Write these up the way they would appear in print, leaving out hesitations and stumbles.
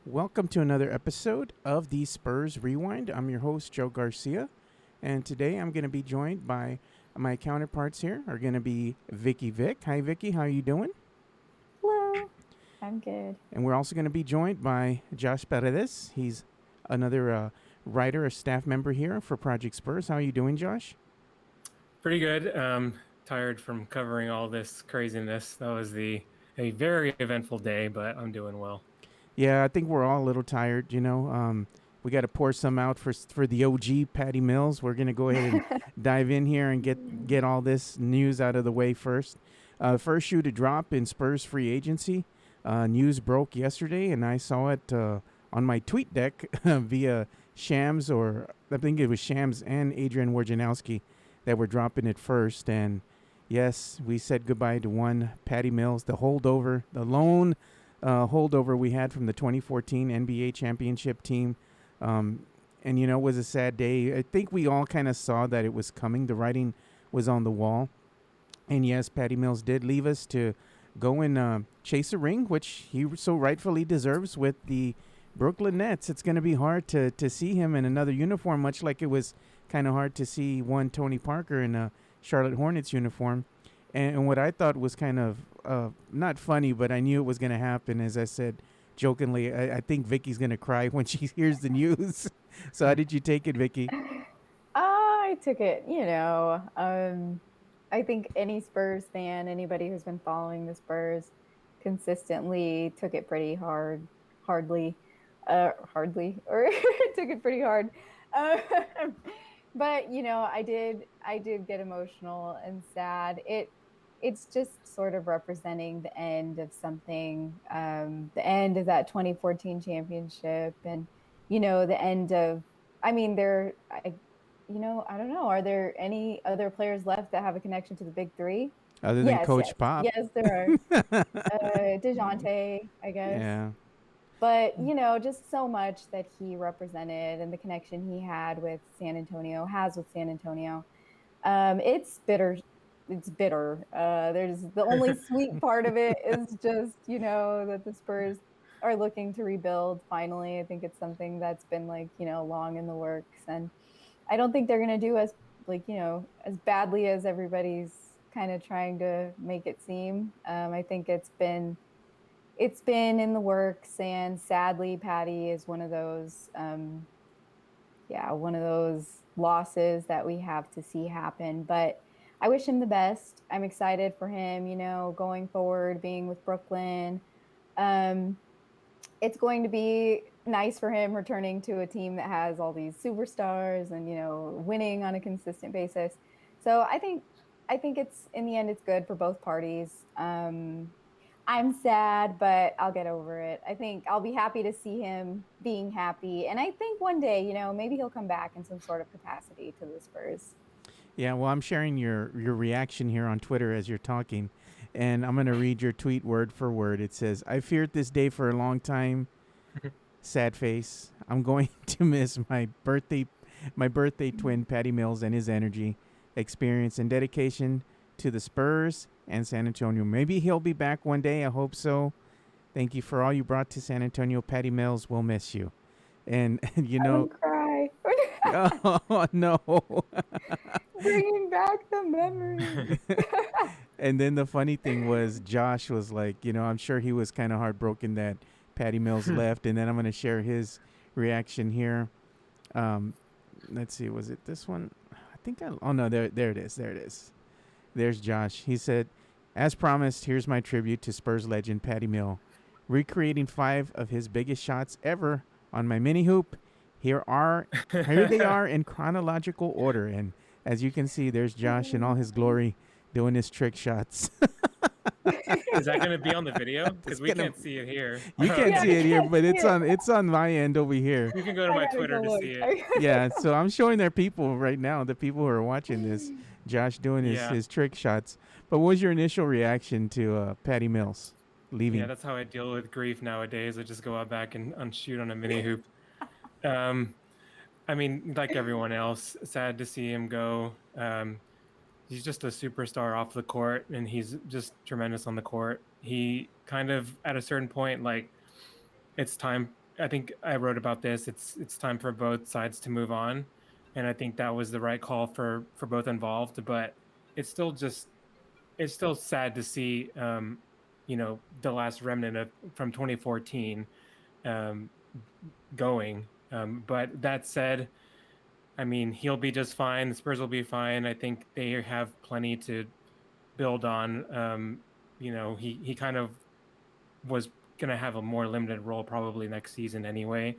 Welcome to another episode of the Spurs Rewind. I'm your host, Joe Garcia, and today I'm going to be joined by my counterparts here are going to be Vickie Vic. Hi, Vickie. How are you doing? Hello, I'm good. And we're also going to be joined by Josh Paredes. He's another writer, a staff member here for Project Spurs. How are you doing, Josh? Pretty good. Tired from covering all this craziness. That was a very eventful day, but I'm doing well. Yeah, I think we're all a little tired. We got to pour some out for the OG Patty Mills. We're gonna go ahead and dive in here and get all this news out of the way first. First shoe to drop in Spurs free agency. News broke yesterday, and I saw it on my tweet deck via Shams, or I think it was Shams and Adrian Wojnarowski that were dropping it first. And yes, we said goodbye to one Patty Mills, the holdover, the lone holdover we had from the 2014 NBA championship team. And, it was a sad day. I think we all kind of saw that it was coming. The writing was on the wall. And yes, Patty Mills did leave us to go and chase a ring, which he so rightfully deserves with the Brooklyn Nets. It's going to be hard to see him in another uniform, much like it was kind of hard to see one Tony Parker in a Charlotte Hornets uniform. And what I thought was kind of not funny, but I knew it was going to happen. As I said jokingly, I think Vickie's going to cry when she hears the news. So how did you take it, Vickie? I took it, I think any Spurs fan, anybody who's been following the Spurs consistently took it pretty hardly, or took it pretty hard. Uh, but I did get emotional and sad. It's just sort of representing the end of something, the end of that 2014 championship, and the end of. I mean, I don't know. Are there any other players left that have a connection to the big three? Other than Yes, Coach yes, Pop? yes, there are. DeJounte, I guess. Yeah. But, just so much that he represented and the connection he had with San Antonio, has with San Antonio. It's bitter. It's bitter. There's the only sweet part of it is just, that the Spurs are looking to rebuild finally. I think it's something that's been like, long in the works. And I don't think they're going to do as like, as badly as everybody's kind of trying to make it seem. I think it's been in the works, and sadly, Patty is one of those losses that we have to see happen. But I wish him the best. I'm excited for him, going forward, being with Brooklyn. Um, it's going to be nice for him returning to a team that has all these superstars and winning on a consistent basis. So I think it's in the end it's good for both parties. I'm sad, but I'll get over it. I think I'll be happy to see him being happy, and I think one day, maybe he'll come back in some sort of capacity to the Spurs. Yeah, well, I'm sharing your reaction here on Twitter as you're talking, and I'm going to read your tweet word for word. It says, I feared this day for a long time. Sad face. I'm going to miss my birthday twin, Patty Mills, and his energy, experience, and dedication to the Spurs and San Antonio. Maybe he'll be back one day. I hope so. Thank you for all you brought to San Antonio, Patty Mills. We'll miss you. And, I want to cry. oh, no. Bringing back the memories. And then the funny thing was, Josh was like, I'm sure he was kind of heartbroken that Patty Mills left. And then I'm going to share his reaction here. Let's see, was it this one? I think oh no, there it is. There it is. There's Josh. He said, as promised, here's my tribute to Spurs legend Patty Mill, recreating 5 of his biggest shots ever on my mini hoop. Here they are in chronological order, and as you can see, there's Josh in all his glory doing his trick shots. Is that going to be on the video? Because we can't see it here. You can't see it here, but it's on my end over here. You can go to my Twitter to see it. Yeah, so I'm showing their people right now, the people who are watching this, Josh doing his trick shots. But what was your initial reaction to Patty Mills leaving? Yeah, that's how I deal with grief nowadays. I just go out back and shoot on a mini hoop. I mean, like everyone else, sad to see him go. He's just a superstar off the court, and he's just tremendous on the court. He kind of, at a certain point, like, it's time I think I wrote about this. It's time for both sides to move on, and I think that was the right call for both involved. But it's still just it's still sad to see, the last remnant from 2014 um, going. But that said, I mean, he'll be just fine. The Spurs will be fine. I think they have plenty to build on. He kind of was going to have a more limited role probably next season anyway.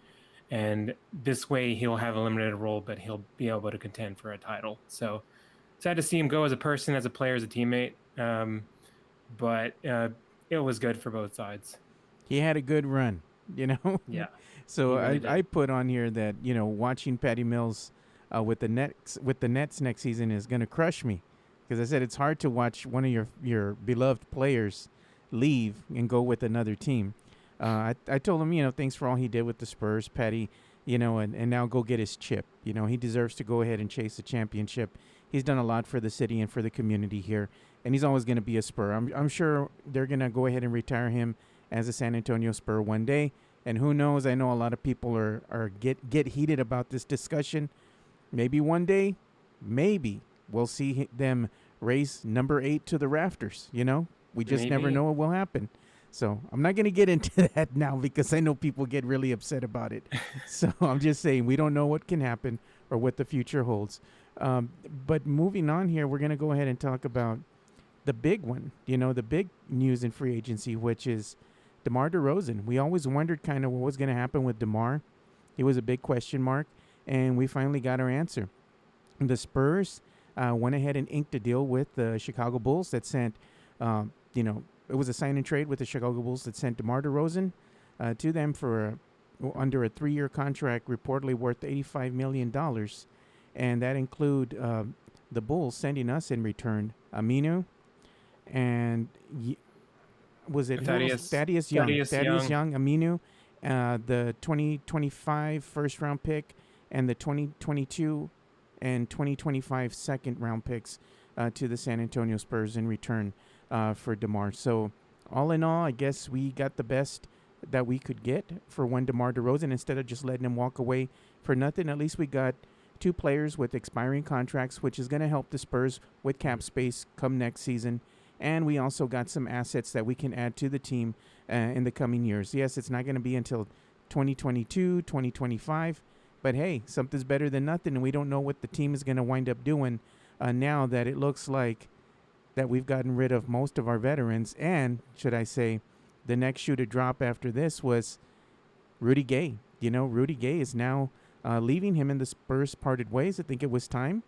And this way he'll have a limited role, but he'll be able to contend for a title. So sad to see him go as a person, as a player, as a teammate. But it was good for both sides. He had a good run, you know. Yeah, So he really did. I put on here that watching Patty Mills with the Nets next season is going to crush me, because I said it's hard to watch one of your beloved players leave and go with another team. I told him, thanks for all he did with the Spurs, Patty, and now go get his chip. He deserves to go ahead and chase a championship. He's done a lot for the city and for the community here, and he's always going to be a Spur. I'm sure they're going to go ahead and retire him as a San Antonio Spur one day. And who knows? I know a lot of people are get heated about this discussion. Maybe one day, maybe we'll see them raise number 8 to the rafters. We just never know what will happen. So I'm not going to get into that now, because I know people get really upset about it. So I'm just saying we don't know what can happen or what the future holds. But moving on here, we're going to go ahead and talk about the big one, the big news in free agency, which is DeMar DeRozan. We always wondered kind of what was going to happen with DeMar. He was a big question mark, and we finally got our answer. The Spurs went ahead and inked a deal with the Chicago Bulls that sent, it was a sign and trade with the Chicago Bulls that sent DeMar DeRozan to them for under a 3-year contract, reportedly worth $85 million. And that include the Bulls sending us in return Aminu and was it Tahdius Young? Tahdius Young, Aminu, the 2025 first round pick, and the 2022 and 2025 second round picks to the San Antonio Spurs in return for DeMar. So all in all, I guess we got the best that we could get for one DeMar DeRozan. Instead of just letting him walk away for nothing, at least we got 2 players with expiring contracts, which is going to help the Spurs with cap space come next season. And we also got some assets that we can add to the team in the coming years. Yes, it's not going to be until 2022, 2025. But hey, something's better than nothing. And we don't know what the team is going to wind up doing now that it looks like that we've gotten rid of most of our veterans. And, should I say, the next shoe to drop after this was Rudy Gay. Rudy Gay is now leaving him, and the Spurs parted ways. I think it was time.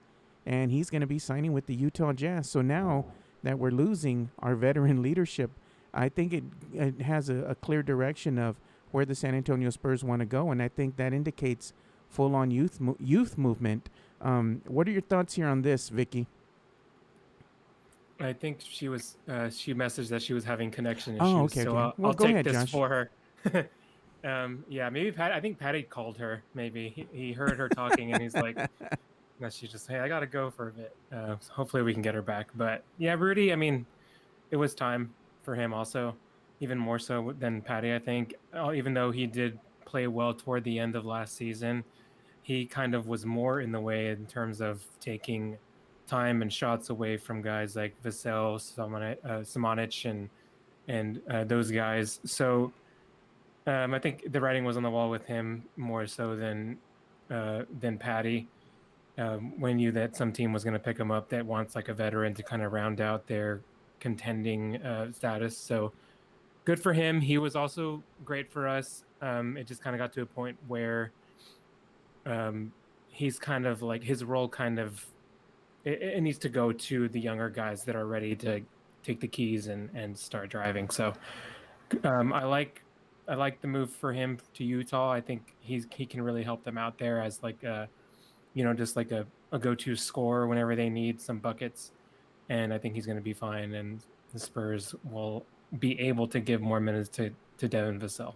And he's going to be signing with the Utah Jazz. So now that we're losing our veteran leadership, I think it has a clear direction of where the San Antonio Spurs want to go, and I think that indicates full-on youth movement. What are your thoughts here on this, Vickie? I think she messaged that she was having connection issues. Oh, okay. So Well, I'll go take ahead, this Josh. for her. Maybe Pat. I think Patty called her. Maybe he heard her talking, and he's like, she just, hey, I gotta go for a bit. So hopefully we can get her back. But yeah, Rudy. I mean, it was time for him also, even more so than Patty. I think, even though he did play well toward the end of last season, he kind of was more in the way in terms of taking time and shots away from guys like Vassell, Samanic, and those guys. So I think the writing was on the wall with him more so than Patty. We knew that some team was going to pick him up that wants like a veteran to kind of round out their contending status. So good for him. He was also great for us. It just kind of got to a point where he's kind of like his role kind of it needs to go to the younger guys that are ready to take the keys and start driving. So I like the move for him to Utah. I think he can really help them out there as like just like a go-to scorer whenever they need some buckets. And I think he's going to be fine. And the Spurs will be able to give more minutes to Devin Vassell.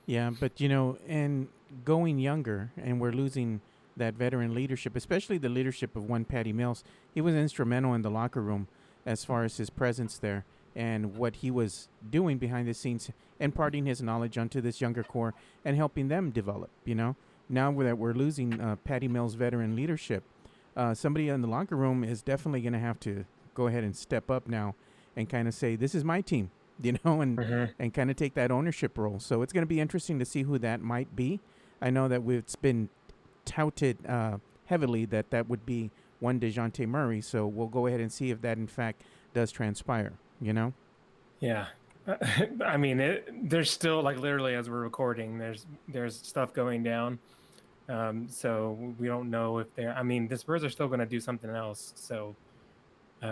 Yeah, but and going younger, and we're losing that veteran leadership, especially the leadership of one Patty Mills. He was instrumental in the locker room as far as his presence there. and what he was doing behind the scenes, imparting his knowledge onto this younger core and helping them develop. Now that we're losing Patty Mills' veteran leadership, somebody in the locker room is definitely going to have to go ahead and step up now and kind of say, "This is my team," and Mhm. and kind of take that ownership role. So it's going to be interesting to see who that might be. I know that it's been touted heavily that would be one DeJounte Murray. So we'll go ahead and see if that in fact does transpire. Yeah. I mean, there's still, like, literally as we're recording, there's stuff going down. So we don't know if they're. I mean, the Spurs are still going to do something else. So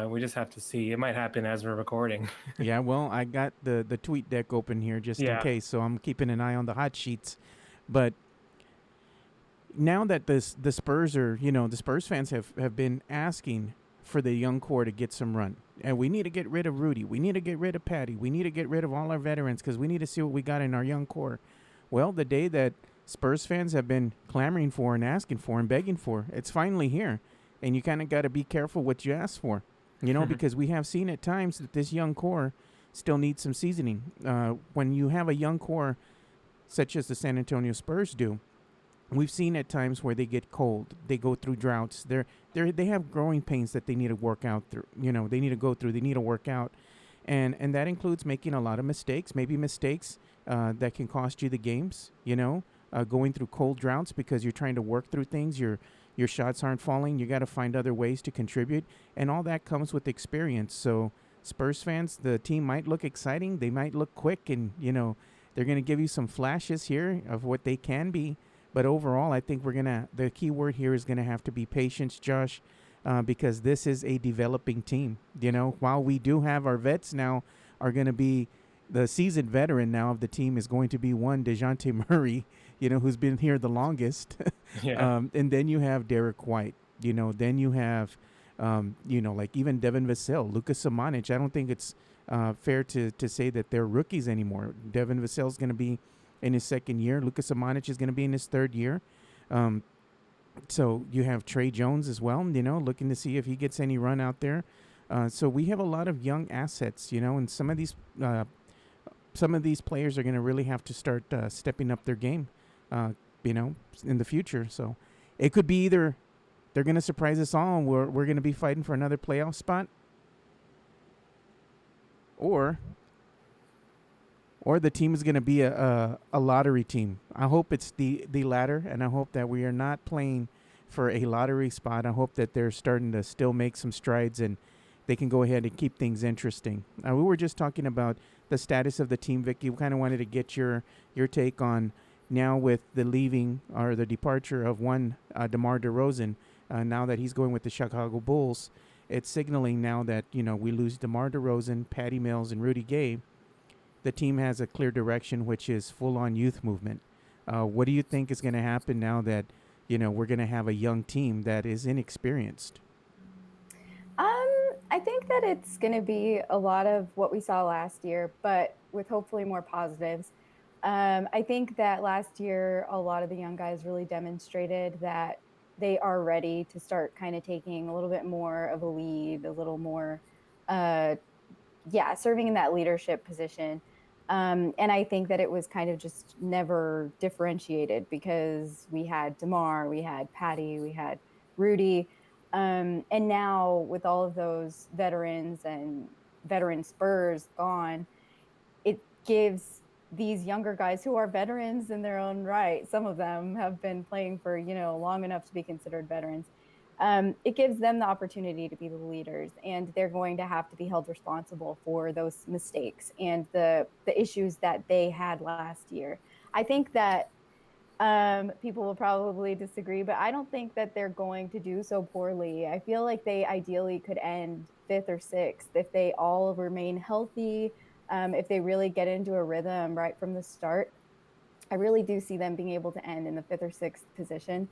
we just have to see. It might happen as we're recording. Yeah, well, I got the tweet deck open here just in Yeah. case, so I'm keeping an eye on the hot sheets. But now that the Spurs are, the Spurs fans have been asking for the young core to get some run. And we need to get rid of Rudy. We need to get rid of Patty. We need to get rid of all our veterans because we need to see what we got in our young core. Well, the day that Spurs fans have been clamoring for and asking for and begging for, it's finally here. And you kind of got to be careful what you ask for, because we have seen at times that this young core still needs some seasoning. When you have a young core such as the San Antonio Spurs do, we've seen at times where they get cold, they go through droughts. They have growing pains that they need to work out through. They need to go through. They need to work out, and that includes making a lot of mistakes. Maybe mistakes that can cost you the games. Going through cold droughts because you're trying to work through things. Your shots aren't falling. You got to find other ways to contribute, and all that comes with experience. So Spurs fans, the team might look exciting. They might look quick, and they're going to give you some flashes here of what they can be. But overall, I think the key word here is going to have to be patience, Josh, because this is a developing team. While we do have our vets now are going to be the seasoned veteran now of the team is going to be one DeJounte Murray, who's been here the longest. Yeah. And then you have Derek White, then you have, like even Devin Vassell, Lucas Samanic. I don't think it's fair to say that they're rookies anymore. Devin Vassell's going to be in his second year. Lucas Samanic is going to be in his third year. So you have Trey Jones as well, looking to see if he gets any run out there. So we have a lot of young assets, and some of these players are going to really have to start stepping up their game, in the future. So it could be either they're going to surprise us all and we're going to be fighting for another playoff spot, or the team is going to be a lottery team. I hope it's the latter, and I hope that we are not playing for a lottery spot. I hope that they're starting to still make some strides and they can go ahead and keep things interesting. We were just talking about the status of the team, Vickie. We kind of wanted to get your take on now with the leaving or the departure of one DeMar DeRozan. Now that he's going with the Chicago Bulls, it's signaling now that we lose DeMar DeRozan, Patty Mills, and Rudy Gay. The team has a clear direction, which is full-on youth movement. What do you think is going to happen now that we're going to have a young team that is inexperienced? I think that it's going to be a lot of what we saw last year, but with hopefully more positives. I think that last year, a lot of the young guys really demonstrated that they are ready to start kind of taking a little bit more of a lead, a little more, serving in that leadership position. And I think that it was kind of just never differentiated because we had DeMar, we had Patty, we had Rudy. And now with all of those veterans and veteran Spurs gone, it gives these younger guys who are veterans in their own right. Some of them have been playing for, long enough to be considered veterans. It gives them the opportunity to be the leaders, and they're going to have to be held responsible for those mistakes and the issues that they had last year. I think that people will probably disagree, but I don't think that they're going to do so poorly. I feel like they ideally could end 5th or 6th if they all remain healthy, if they really get into a rhythm right from the start. I really do see them being able to end in the 5th or 6th position.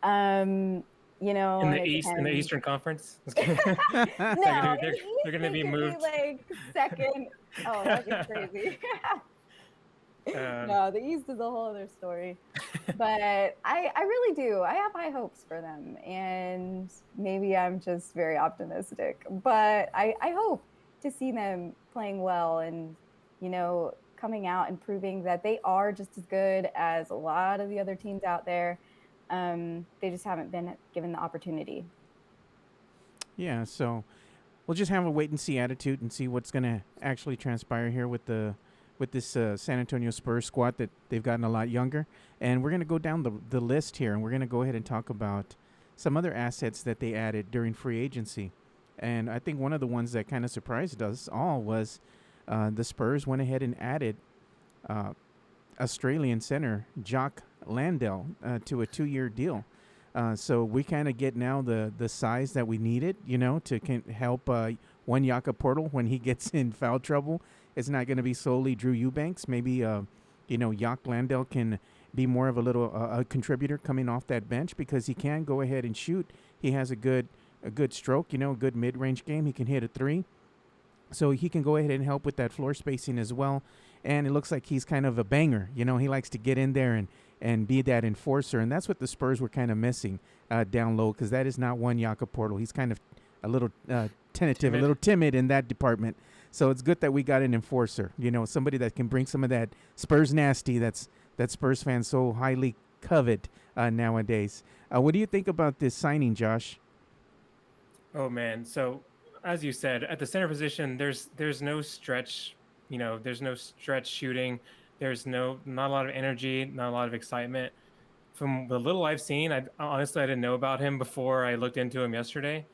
In and the it East, in the depends. Eastern Conference. No, in they're the East going to they be could moved. be like second. Oh, that'd be crazy. No, the East is a whole other story. But I really do. I have high hopes for them. And maybe I'm just very optimistic. But I hope to see them playing well and, coming out and proving that they are just as good as a lot of the other teams out there. They just haven't been given the opportunity. Yeah, so we'll just have a wait and see attitude and see what's going to actually transpire here with this San Antonio Spurs squad that they've gotten a lot younger. And we're going to go down the list here, and we're going to go ahead and talk about some other assets that they added during free agency. And I think one of the ones that kind of surprised us all was the Spurs went ahead and added Australian center Jock Landale to a 2-year deal. So we kind of get now the size that we needed, to help one Jakob Portal when he gets in foul trouble. It's not going to be solely Drew Eubanks. Maybe, Jock Landale can be more of a little a contributor coming off that bench because he can go ahead and shoot. He has a good stroke, a good mid-range game. He can hit a 3. So he can go ahead and help with that floor spacing as well. And it looks like he's kind of a banger. He likes to get in there and be that enforcer. And that's what the Spurs were kind of missing down low, because that is not one Jakob Portal. He's kind of a little tentative, a little timid in that department. So it's good that we got an enforcer, somebody that can bring some of that Spurs nasty that Spurs fans so highly covet nowadays. What do you think about this signing, Josh? Oh, man. So as you said, at the center position, there's no stretch, there's no stretch shooting. There's not a lot of energy, not a lot of excitement. From the little I've seen, honestly, I didn't know about him before I looked into him yesterday.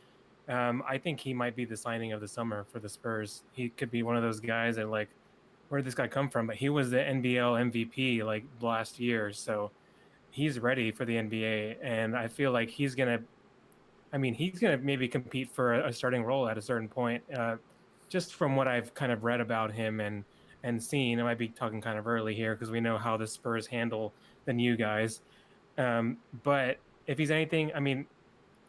I think he might be the signing of the summer for the Spurs. He could be one of those guys that, like, where did this guy come from? But he was the NBL MVP like last year, so he's ready for the NBA, and I feel like he's gonna maybe compete for a starting role at a certain point. Just from what I've kind of read about him and seen, I might be talking kind of early here because we know how the Spurs handle the new guys. But if he's anything,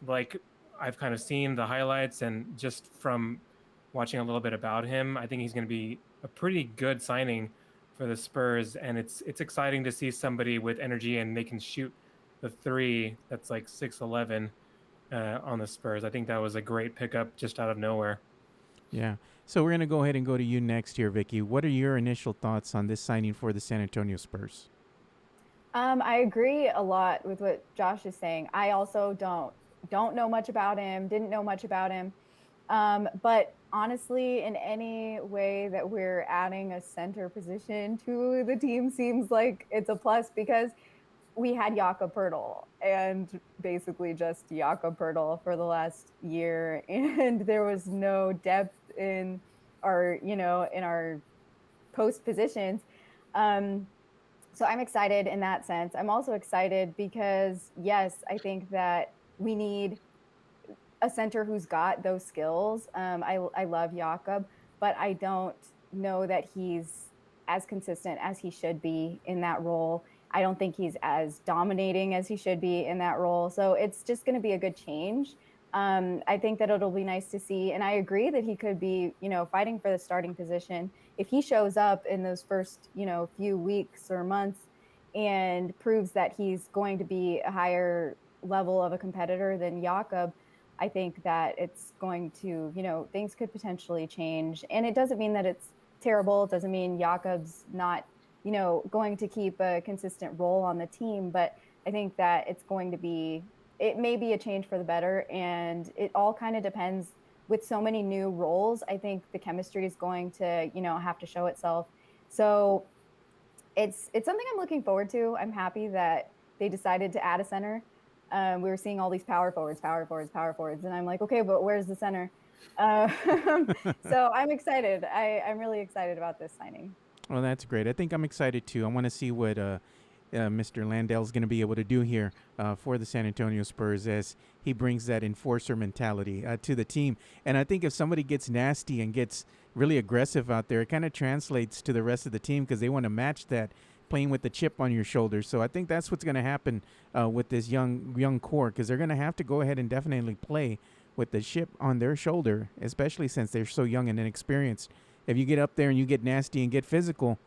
like, I've kind of seen the highlights and just from watching a little bit about him, I think he's going to be a pretty good signing for the Spurs. And it's exciting to see somebody with energy and they can shoot the 3 that's like 6'11" on the Spurs. I think that was a great pickup just out of nowhere. Yeah. So we're going to go ahead and go to you next here, Vickie. What are your initial thoughts on this signing for the San Antonio Spurs? I agree a lot with what Josh is saying. I also don't know much about him, didn't know much about him. But honestly, in any way that we're adding a center position to the team seems like it's a plus, because we had Jakob Poeltl and basically just Jakob Poeltl for the last year, and there was no depth in our post positions. So I'm excited in that sense. I'm also excited because, yes, I think that we need a center who's got those skills. I love Jakob, but I don't know that he's as consistent as he should be in that role. I don't think he's as dominating as he should be in that role. So it's just going to be a good change. I think that it'll be nice to see. And I agree that he could be, fighting for the starting position. If he shows up in those first, few weeks or months and proves that he's going to be a higher level of a competitor than Jakob, I think that it's going to, things could potentially change. And it doesn't mean that it's terrible. It doesn't mean Jakob's not, going to keep a consistent role on the team. But I think that it may be a change for the better. And it all kind of depends. With so many new roles, I think the chemistry is going to, have to show itself. So it's something I'm looking forward to. I'm happy that they decided to add a center. We were seeing all these power forwards, and I'm like, okay, but where's the center? So I'm excited. I'm really excited about this signing. Well, that's great. I think I'm excited too. I want to see what Mr. Landale is going to be able to do here for the San Antonio Spurs as he brings that enforcer mentality to the team. And I think if somebody gets nasty and gets really aggressive out there, it kind of translates to the rest of the team because they want to match that, playing with the chip on your shoulder. So I think that's what's going to happen with this young core, because they're going to have to go ahead and definitely play with the chip on their shoulder, especially since they're so young and inexperienced. If you get up there and you get nasty and get physical,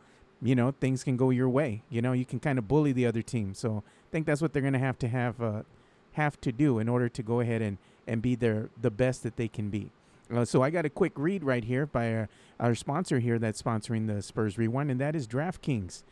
things can go your way. You can kind of bully the other team. So I think that's what they're going to have to do in order to go ahead and be the best that they can be. So I got a quick read right here by our sponsor here that's sponsoring the Spurs Rewind, and that is DraftKings.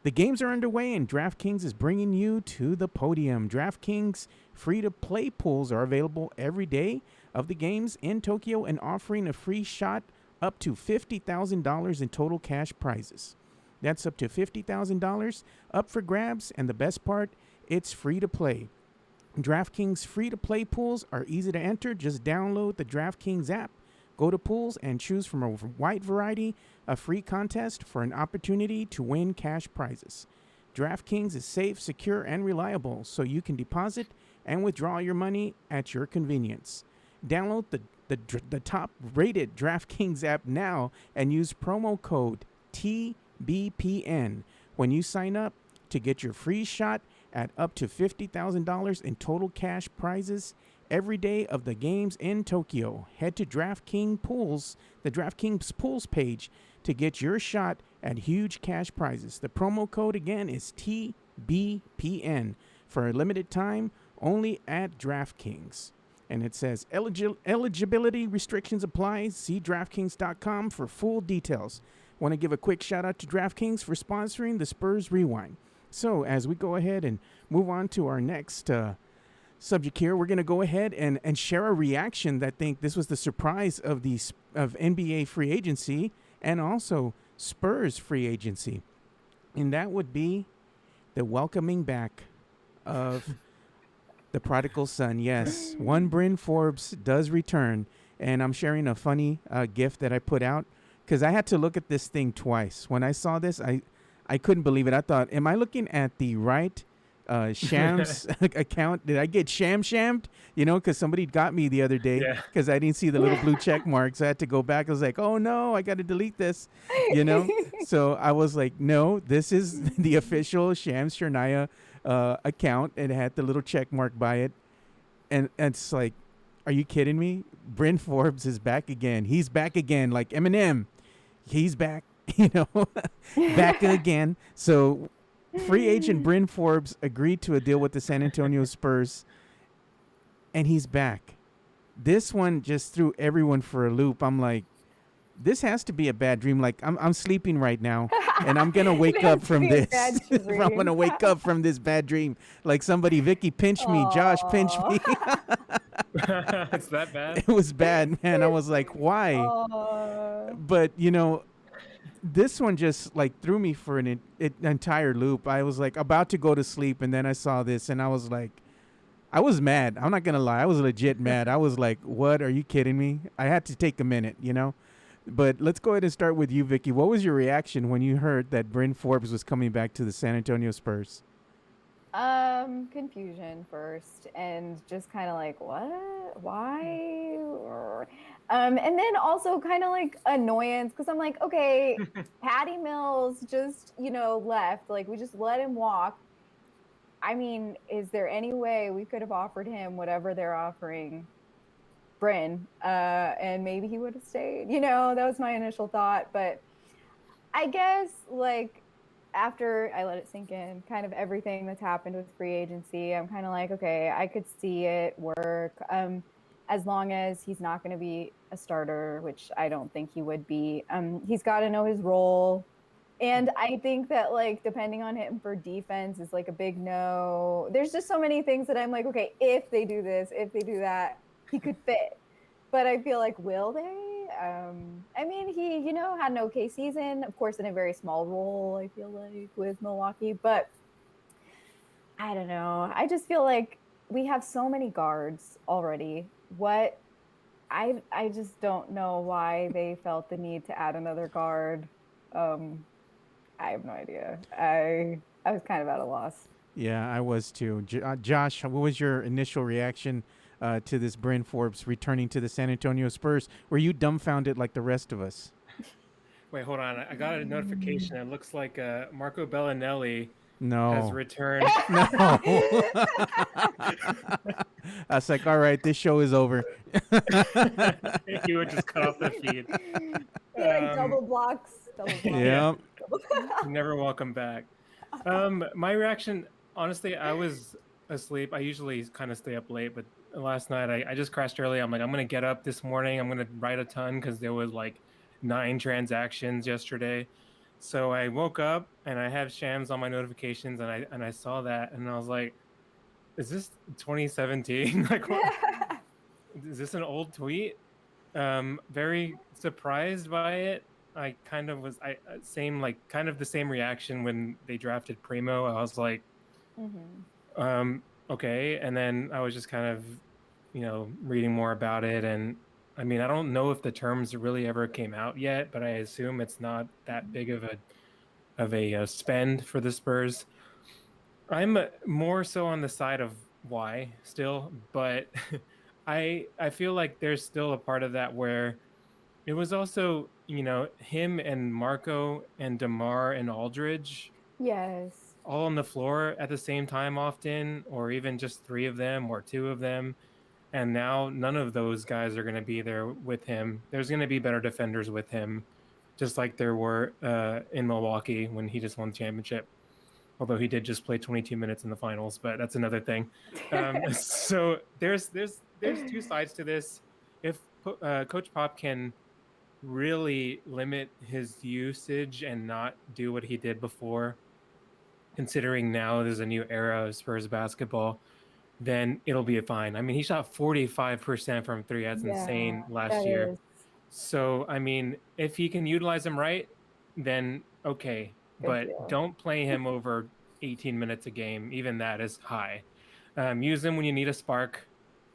The games are underway, and DraftKings is bringing you to the podium. DraftKings free-to-play pools are available every day of the games in Tokyo and offering a free shot up to $50,000 in total cash prizes. That's up to $50,000 up for grabs, and the best part, it's free to play. DraftKings free-to-play pools are easy to enter. Just download the DraftKings app, go to pools, and choose from a wide variety of free contests for an opportunity to win cash prizes. DraftKings is safe, secure, and reliable, so you can deposit and withdraw your money at your convenience. Download the top-rated DraftKings app now and use promo code TBPN when you sign up to get your free shot at up to $50,000 in total cash prizes every day of the games in Tokyo. Head to DraftKings Pools, the DraftKings Pools page, to get your shot at huge cash prizes. The promo code again is TBPN for a limited time only at DraftKings. And it says eligibility restrictions apply. See DraftKings.com for full details. Want to give a quick shout out to DraftKings for sponsoring the Spurs Rewind. So as we go ahead and move on to our next subject here, we're going to go ahead and share a reaction that think this was the surprise of NBA free agency and also Spurs free agency. And that would be the welcoming back of the prodigal son. Yes, one Bryn Forbes does return. And I'm sharing a funny GIF that I put out because I had to look at this thing twice. When I saw this, I couldn't believe it. I thought, am I looking at the right Shams account? Did I get shammed? You know, because somebody got me the other day because I didn't see the little blue check marks. I had to go back. I was like, oh, no, I got to delete this, you know. So I was like, no, this is the official Shams Shernaya account. And it had the little check mark by it. And it's like, are you kidding me? Bryn Forbes is back again. He's back again, like Eminem. He's back. You know, back again. So free agent Bryn Forbes agreed to a deal with the San Antonio Spurs, and he's back. This one just threw everyone for a loop. I'm like, this has to be a bad dream. Like, I'm sleeping right now, and I'm going to wake up from this. I'm going to wake up from this bad dream. Like somebody, Vickie, pinch me. Josh, pinch me. It's that bad? It was bad, man. I was like, why? But, you know, this one just like threw me for an entire loop. I was like about to go to sleep, and then I saw this, and I was like, I was mad. I'm not gonna lie, I was legit mad. I was like, "What? Are you kidding me?" I had to take a minute, you know. But let's go ahead and start with you, Vickie. What was your reaction when you heard that Bryn Forbes was coming back to the San Antonio Spurs? Confusion first, and just kind of like, what? Why? And then also kind of like annoyance because I'm like, okay, Patty Mills just, you know, left. Like, we just let him walk. I mean, is there any way we could have offered him whatever they're offering Bryn, and maybe he would have stayed? You know, that was my initial thought. But I guess, like, after I let it sink in, kind of everything that's happened with free agency, I'm kind of like, okay, I could see it work. As long as he's not going to be a starter, which I don't think he would be. He's got to know his role. And I think that, like, depending on him for defense is like a big no. There's just so many things that I'm like, okay, if they do this, if they do that, he could fit. But I feel like, will they? I mean, he, you know, had an okay season, of course, in a very small role, I feel like, with Milwaukee. But I don't know. I just feel like we have so many guards already. I just don't know why they felt the need to add another guard. I have no idea. I was kind of at a loss. Yeah, I was too. Josh, what was your initial reaction to this Bryn Forbes returning to the San Antonio Spurs? Were you dumbfounded like the rest of us? Wait, hold on. I got a notification. It looks like Marco Bellinelli No. has returned. No. I was like, all right, this show is over. He would just cut off the feed. Like double blocks. Yeah. Never welcome back. My reaction, honestly, I was asleep. I usually kind of stay up late, but last night. I just crashed early. I'm like, I'm gonna get up this morning. I'm gonna write a ton because there was like 9 transactions yesterday. So I woke up and I have Shams on my notifications, and I saw that, and I was like, is this 2017? Like, what? Is this an old tweet? Very surprised by it. I kind of was I same like kind of the same reaction when they drafted Primo. I was like, okay, and then I was just kind of, reading more about it, and I mean, I don't know if the terms really ever came out yet, but I assume it's not that big of a spend for the Spurs. I'm more so on the side of why still, but I feel like there's still a part of that where it was also, him and Marco and DeMar and Aldridge Yes. all on the floor at the same time often, or even just three of them or two of them. And now none of those guys are going to be there with him. There's going to be better defenders with him, just like there were in Milwaukee when he just won the championship. Although he did just play 22 minutes in the finals, but that's another thing. So there's two sides to this. If Coach Pop can really limit his usage and not do what he did before, considering now there's a new era of Spurs basketball, then it'll be fine. I mean, he shot 45% from three. That's Yeah, insane last that year. is So, I mean, if he can utilize him right, then okay. good But deal. don't play him over 18 minutes a game. Even that is high. Use him when you need a spark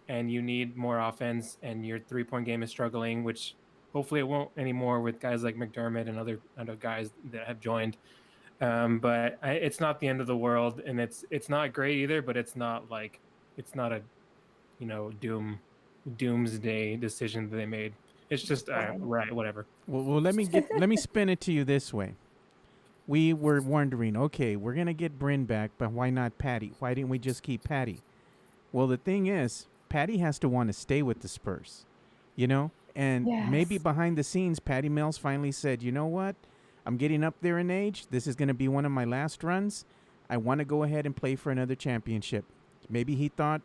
and you need more offense and your 3-point game is struggling, which hopefully it won't anymore with guys like McDermott and other guys that have joined. But it's not the end of the world, and it's not great either. But it's not a doomsday decision that they made. It's just right, whatever. Well, let me spin it to you this way. We were wondering, okay, we're gonna get Bryn back, but why not Patty? Why didn't we just keep Patty? Well, the thing is, Patty has to want to stay with the Spurs, and maybe Yes. behind the scenes, Patty Mills finally said, you know what? I'm getting up there in age. This is going to be one of my last runs. I want to go ahead and play for another championship. Maybe he thought,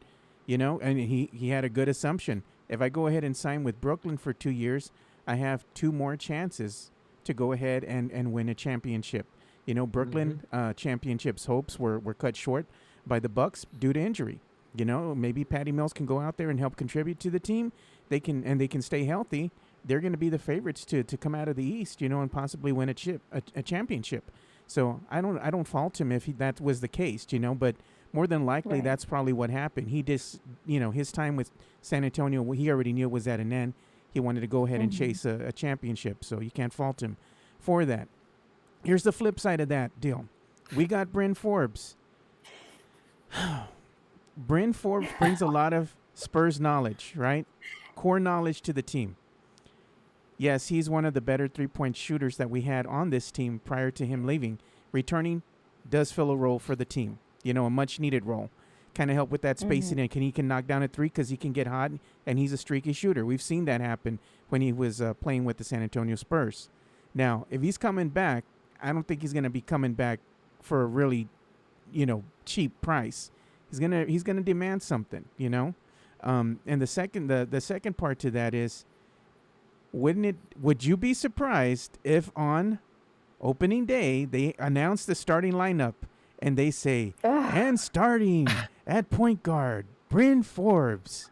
and he had a good assumption. If I go ahead and sign with Brooklyn for 2 years, I have 2 more chances to go ahead and win a championship. Brooklyn championships hopes were cut short by the Bucks due to injury. Maybe Patty Mills can go out there and help contribute to the team. They can stay healthy. They're going to be the favorites to come out of the East, and possibly win a championship. So I don't fault him if that was the case, but more than likely Right. that's probably what happened. He just, his time with San Antonio, he already knew it was at an end. He wanted to go ahead and chase a championship, so you can't fault him for that. Here's the flip side of that deal. We got Bryn Forbes. Bryn Forbes brings a lot of Spurs knowledge, right? Core knowledge to the team. Yes, he's one of the better 3-point shooters that we had on this team prior to him leaving. Returning does fill a role for the team, a much needed role. Kind of help with that spacing and he can knock down a 3 because he can get hot and he's a streaky shooter. We've seen that happen when he was playing with the San Antonio Spurs. Now, if he's coming back, I don't think he's going to be coming back for a really, cheap price. He's gonna demand something, And the second part to that is, would you be surprised if on opening day they announce the starting lineup and they say, and starting at point guard, Bryn Forbes?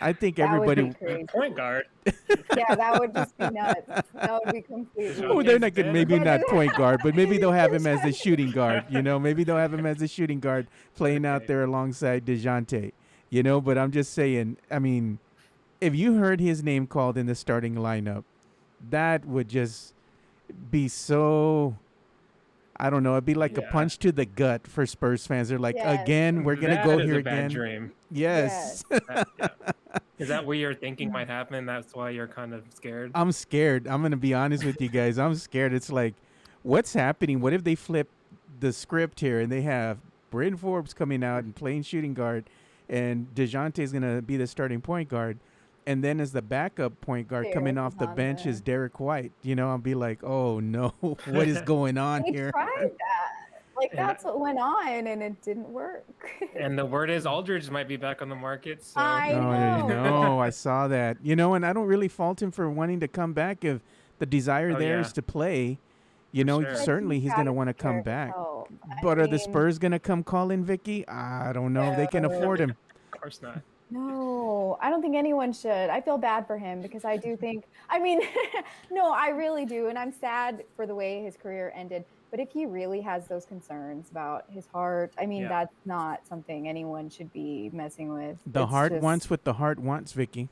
I think That would everybody. be crazy. Point guard. Yeah, that would just be nuts. That would be completely. Oh, they're not good. Maybe But not point guard, but maybe they'll have him as the shooting guard. Maybe they'll have him as the shooting guard playing out there alongside DeJounte. But I'm just saying. I mean, if you heard his name called in the starting lineup, that would just be so. I don't know. It'd be like a punch to the gut for Spurs fans. They're like, Yes. again, we're gonna go That is here a bad again. dream. Yes. Is that what you're thinking might happen? That's why you're kind of scared. I'm scared. I'm gonna be honest with you guys. I'm scared. It's like, what's happening? What if they flip the script here and they have Bryn Forbes coming out and playing shooting guard, and DeJounte is gonna be the starting point guard, and then as the backup point guard coming Derek off is the on bench there. is Derek White. I'll be like, oh no, what is going on They here? tried that. Like, And that's what went on, and it didn't work. and the word is Aldridge might be back on the market. So I Oh, know. no, I saw that. And I don't really fault him for wanting to come back if the desire Oh, there yeah. is to play. For sure. But Certainly he's he's got going to to want to take care come of his back. health. But I are the mean, Spurs going to come calling Vickie? I don't know if they can afford him. Of course not. no, I don't think anyone should. I feel bad for him because I do think, I mean, no, I really do. And I'm sad for the way his career ended. But if he really has those concerns about his heart, I mean, Yeah. that's not something anyone should be messing with. The It's heart just, wants what the heart wants, Vickie.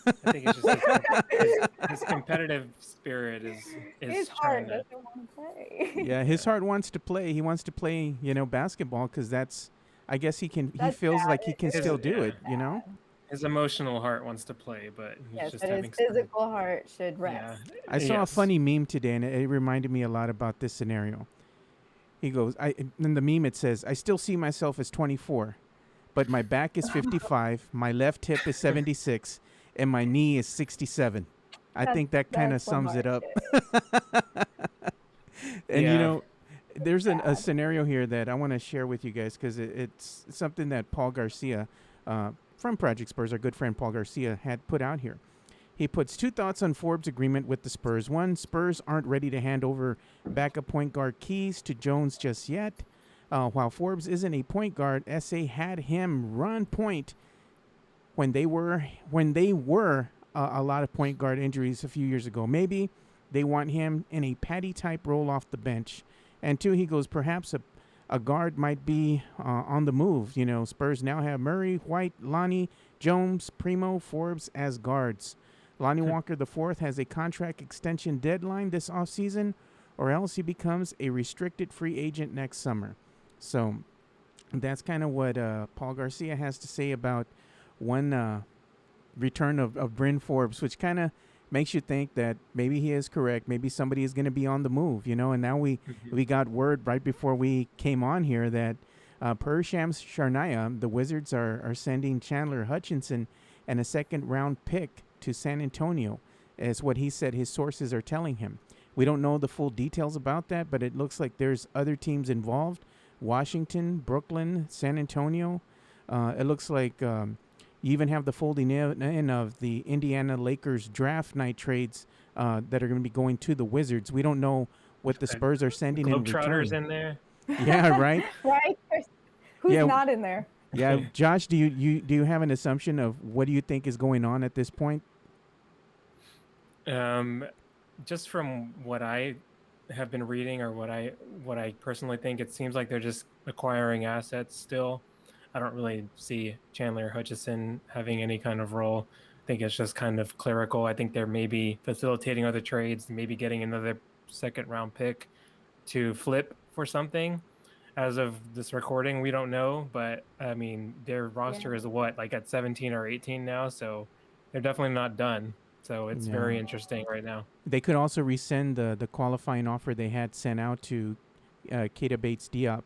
I think it's just his competitive spirit is his trying heart to. doesn't want to play. Yeah, his heart wants to play. He wants to play, basketball because I guess he That's feels sad. like he can His, still do yeah, it. his emotional heart wants to play, but he's Yes, just but his having some. physical heart should Yeah. rest. I saw a Yes. funny meme today, and it reminded me a lot about this scenario. He goes, in the meme it says, "I still see myself as 24, but my back is 55, my left hip is 76, and my knee is 67." I think that kind of That's what sums it heart up. is. And Yeah. there's a scenario here that I want to share with you guys because it's something that Paul Garcia from Project Spurs, our good friend Paul Garcia, had put out here. He puts 2 thoughts on Forbes' agreement with the Spurs. 1, Spurs aren't ready to hand over backup point guard keys to Jones just yet. While Forbes isn't a point guard, SA had him run point when they were a lot of point guard injuries a few years ago. Maybe they want him in a Patty type role off the bench. And 2, he goes, perhaps a guard might be on the move. Spurs now have Murray, White, Lonnie, Jones, Primo, Forbes as guards. Lonnie Walker IV has a contract extension deadline this offseason, or else he becomes a restricted free agent next summer. So that's kind of what Paul Garcia has to say about one return of Bryn Forbes, which kind of makes you think that maybe he is correct. Maybe somebody is going to be on the move, And now we got word right before we came on here that per Shams Charania, the Wizards are sending Chandler Hutchinson and a second-round pick to San Antonio, is what he said his sources are telling him. We don't know the full details about that, but it looks like there's other teams involved. Washington, Brooklyn, San Antonio. It looks like you even have the folding in of the Indiana Lakers draft night trades that are going to be going to the Wizards. We don't know what the Spurs are sending in return. Globetrotters in there. Yeah, right? Right? Who's not in there? Yeah, Josh, do you have an assumption of what do you think is going on at this point? Just from what I have been reading or what I personally think, it seems like they're just acquiring assets still. I don't really see Chandler Hutchison having any kind of role. I think it's just kind of clerical. I think they're maybe facilitating other trades, maybe getting another second round pick to flip for something. As of this recording, we don't know, but I mean, their roster is like at 17 or 18 now, so they're definitely not done. So it's very interesting right now. They could also rescind the qualifying offer they had sent out to Keita Bates-Diop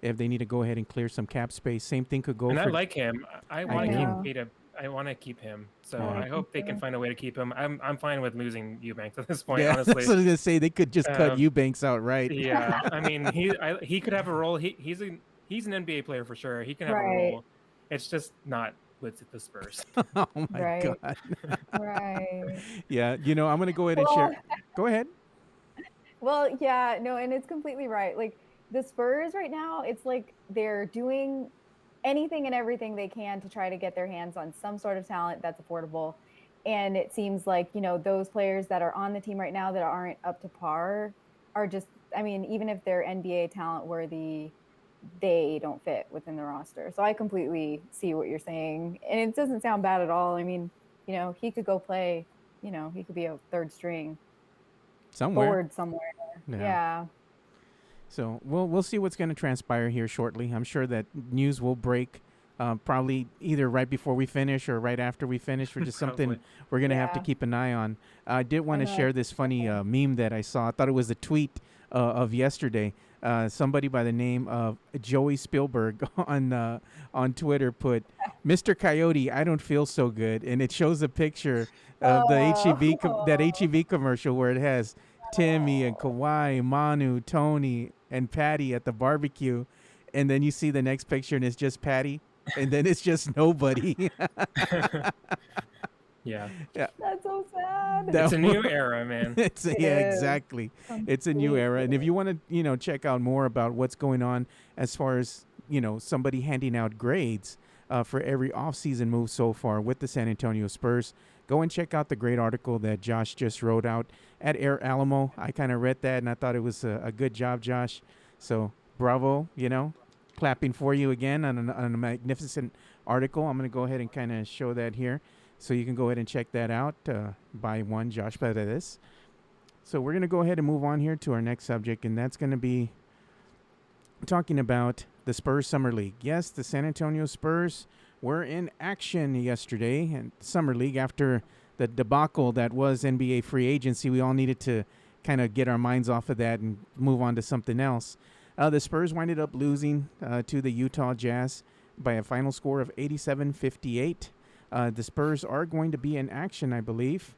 if they need to go ahead and clear some cap space. Same thing could go and for... I like him. I want to keep Keita. I want to keep him. So I hope they can find a way to keep him. I'm fine with losing Eubanks at this point, honestly. That's what I was going to say. They could just cut Eubanks out, right? Yeah. I mean, he could have a role. He's an NBA player for sure. He can have a role. It's just not with the Spurs. Oh, my God. Right. Yeah. I'm going to go ahead and share. Go ahead. Well, yeah, no, and it's completely right. Like, the Spurs right now, it's like they're doing anything and everything they can to try to get their hands on some sort of talent that's affordable. And it seems like, those players that are on the team right now that aren't up to par are just, I mean, even if they're NBA talent worthy, they don't fit within the roster. So I completely see what you're saying. And it doesn't sound bad at all. I mean, he could go play, he could be a third string forward somewhere. Yeah. So we'll see what's going to transpire here shortly. I'm sure that news will break probably either right before we finish or right after we finish, which is something we're going to have to keep an eye on. I did want to share this funny meme that I saw. I thought it was a tweet of yesterday. Somebody by the name of Joey Spielberg on Twitter put, "Mr. Coyote, I don't feel so good," and it shows a picture of the HEB that HEB commercial where it has Timmy and Kawhi, Manu, Tony, and Patty at the barbecue, and then you see the next picture and it's just Patty, and then it's just nobody. Yeah, Yeah, That's so sad. it's that a new era, man. It yeah, is exactly. It's a new era, and if you completely. want to, check out more about what's going on as far as somebody handing out grades for every offseason move so far with the San Antonio Spurs, go and check out the great article that Josh just wrote out at Air Alamo. I kind of read that and I thought it was a good job, Josh. So bravo, clapping for you again on a magnificent article. I'm going to go ahead and kind of show that here. So you can go ahead and check that out by one Josh Paredes. So we're going to go ahead and move on here to our next subject, and that's going to be talking about the Spurs Summer League. Yes, the San Antonio Spurs were in action yesterday in Summer League after the debacle that was NBA free agency. We all needed to kind of get our minds off of that and move on to something else. The Spurs winded up losing to the Utah Jazz by a final score of 87-58. The Spurs are going to be in action, I believe.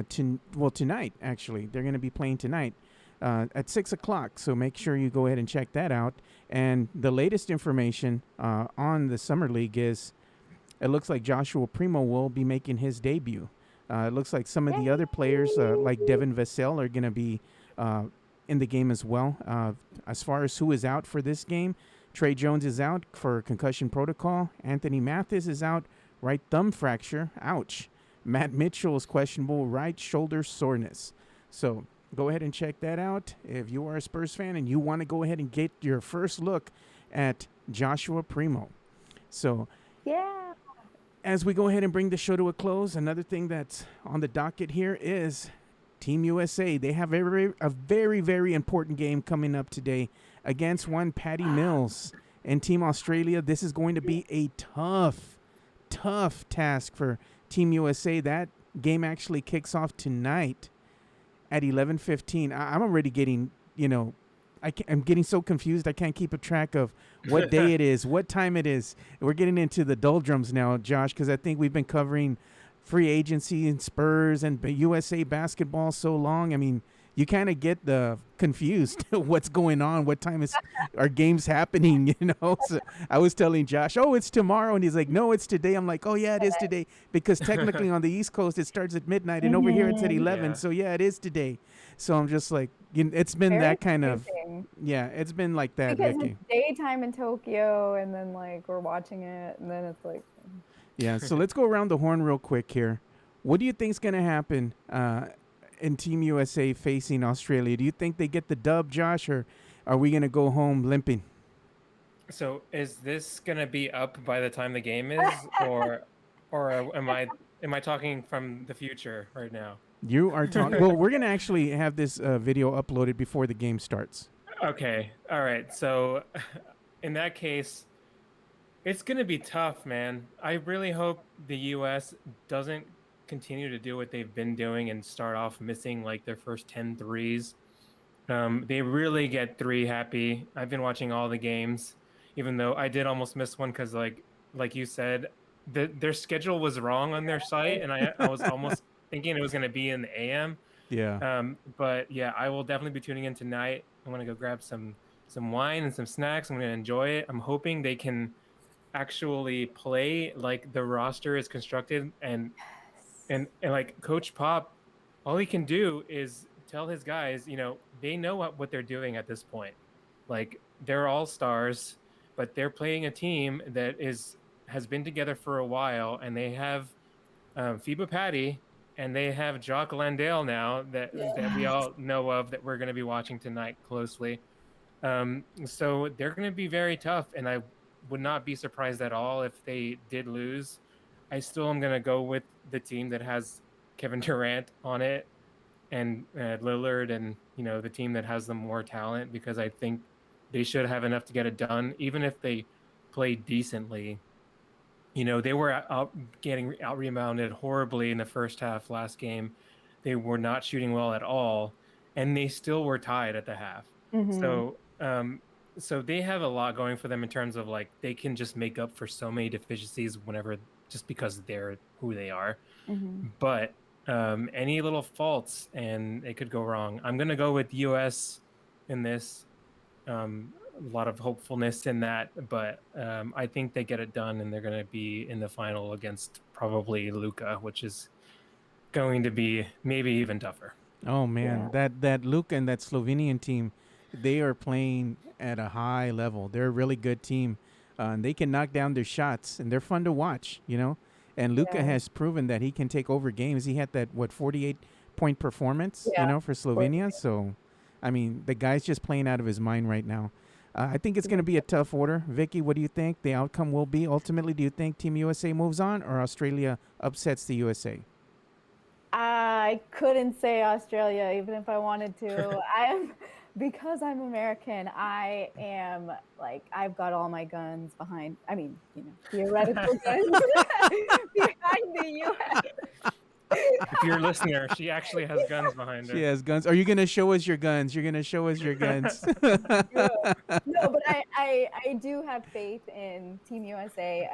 Tonight, actually. They're going to be playing tonight at 6 o'clock. So make sure you go ahead and check that out. And the latest information on the Summer League is it looks like Joshua Primo will be making his debut. It looks like some of the other players, like Devin Vassell, are going to be in the game as well. As far as who is out for this game, Trey Jones is out for concussion protocol. Anthony Mathis is out, right thumb fracture. Ouch. Matt Mitchell is questionable, right shoulder soreness. So go ahead and check that out. If you are a Spurs fan and you want to go ahead and get your first look at Joshua Primo. So Yeah. as we go ahead and bring the show to a close, another thing that's on the docket here is Team USA. They have a very, very important game coming up today against one Patty Mills and Team Australia. This is going to be a tough task for Team USA. That game actually kicks off tonight at 11:15. I'm already getting, I'm getting so confused. I can't keep a track of what day it is, what time it is. We're getting into the doldrums now, Josh, because I think we've been covering free agency and Spurs and USA basketball so long. I mean, you kind of get the confused what's going on, what time is our games happening, So I was telling Josh, oh, it's tomorrow. And he's like, no, it's today. I'm like, oh, yeah, it is today. Because technically on the East Coast, it starts at midnight. And over here, it's at 11. Yeah. So, yeah, it is today. So I'm just like, it's been Very that kind of, confusing. yeah, it's been like that, Because Vickie. it's daytime in Tokyo, and then we're watching it, and then it's like, Yeah, so let's go around the horn real quick here. What do you think's going to happen in Team USA facing Australia? Do you think they get the dub, Josh, or are we going to go home limping? So is this gonna be up by the time the game is, or am I talking from the future right now? You are talking. Well, we're going to actually have this video uploaded before the game starts. Okay, all right. So in that case, it's gonna be tough, man. I really hope the U.S. doesn't continue to do what they've been doing and start off missing like their first 10 threes. They really get three happy. I've been watching all the games, even though I did almost miss one because like you said, their schedule was wrong on their site, and I was almost thinking it was going to be in the AM. Yeah. But yeah, I will definitely be tuning in tonight. I'm going to go grab some wine and some snacks. I'm going to enjoy it. I'm hoping they can actually play like the roster is constructed, and like Coach Pop, all he can do is tell his guys, they know what they're doing at this point. Like, they're all stars, but they're playing a team that has been together for a while, and they have FIBA Patty, and they have Jock Landale now that we all know of, that we're going to be watching tonight closely. So they're going to be very tough, and I would not be surprised at all if they did lose. I still am going to go with the team that has Kevin Durant on it, and Lillard, and the team that has the more talent, because I think they should have enough to get it done, even if they play decently. They were getting out rebounded horribly in the first half last game. They were not shooting well at all, and they still were tied at the half. So so they have a lot going for them in terms of like they can just make up for so many deficiencies whenever, just because they're who they are. But any little faults and it could go wrong. I'm gonna go with US in this. a lot of hopefulness in that, but I think they get it done, and they're going to be in the final against probably Luka, which is going to be maybe even tougher. Oh man, Yeah. that Luka and that Slovenian team, they are playing at a high level. They're a really good team. And they can knock down their shots, and they're fun to watch. And Luka Yeah. has proven that he can take over games. He had that 48-point performance, Yeah. for Slovenia. So, I mean, the guy's just playing out of his mind right now. I think it's going to be a tough order. Vickie, what do you think the outcome will be ultimately? Do you think Team USA moves on, or Australia upsets the USA? I couldn't say Australia even if I wanted to. Because I'm American, I am like, I've got all my guns behind, I mean, theoretical guns behind the US. If you're a listener, she actually has guns behind her. She has guns. Are you going to show us your guns? You're going to show us your guns. No, but I do have faith in Team USA.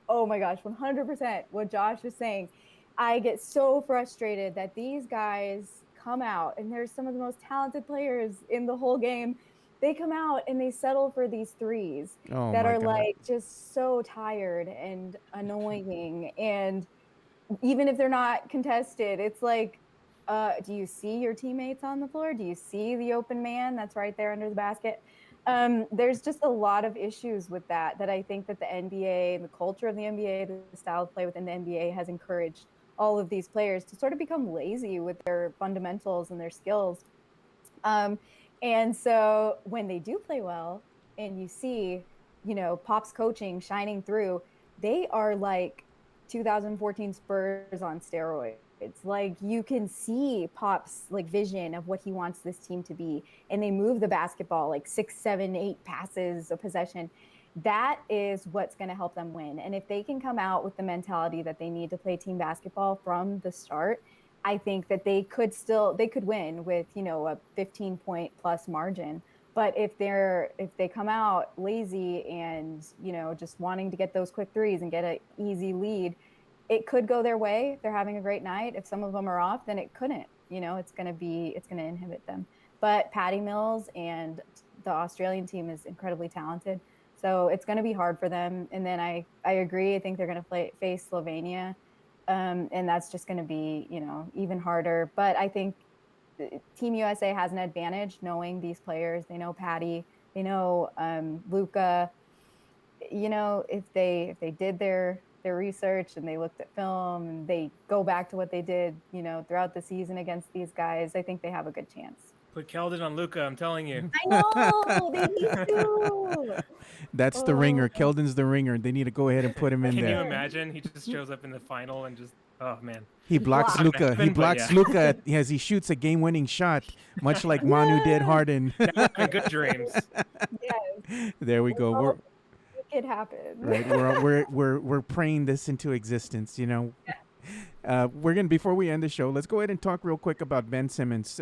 Oh my gosh, 100% what Josh was saying. I get so frustrated that these guys come out, and there's some of the most talented players in the whole game. They come out and they settle for these threes Oh that my are God. like just so tired and annoying. And even if they're not contested, it's like, do you see your teammates on the floor? Do you see the open man that's right there under the basket? There's just a lot of issues with that I think that the NBA and the culture of the NBA, the style of play within the NBA has encouraged all of these players to sort of become lazy with their fundamentals and their skills. And so when they do play well and you see, Pop's coaching shining through, they are like 2014 Spurs on steroids. It's like you can see Pop's like vision of what he wants this team to be, and they move the basketball like 6, 7, 8 passes a possession. That is what's going to help them win. And if they can come out with the mentality that they need to play team basketball from the start, I think that they could win with, a 15-point plus margin. But if they come out lazy and, just wanting to get those quick threes and get an easy lead, it could go their way. They're having a great night. If some of them are off, then it couldn't. It's going to inhibit them. But Patty Mills and the Australian team is incredibly talented. So it's going to be hard for them. And then I agree. I think they're going to face Slovenia. And that's just going to be, even harder. But I think Team USA has an advantage knowing these players. They know Patty. They know Luka. If they did their research and they looked at film and they go back to what they did, throughout the season against these guys, I think they have a good chance. Put Keldon on Luka, I'm telling you. I know, they need to. That's the ringer. Keldon's the ringer. They need to go ahead and put him in Can there. you imagine? He just shows up in the final and just, oh man. He blocks Luka. He blocks Luka as he shoots a game-winning shot, much like Manu did Harden. Good dreams. Yes. There we go. It could happen. Right. We're praying this into existence. We're gonna, before we end the show, let's go ahead and talk real quick about Ben Simmons.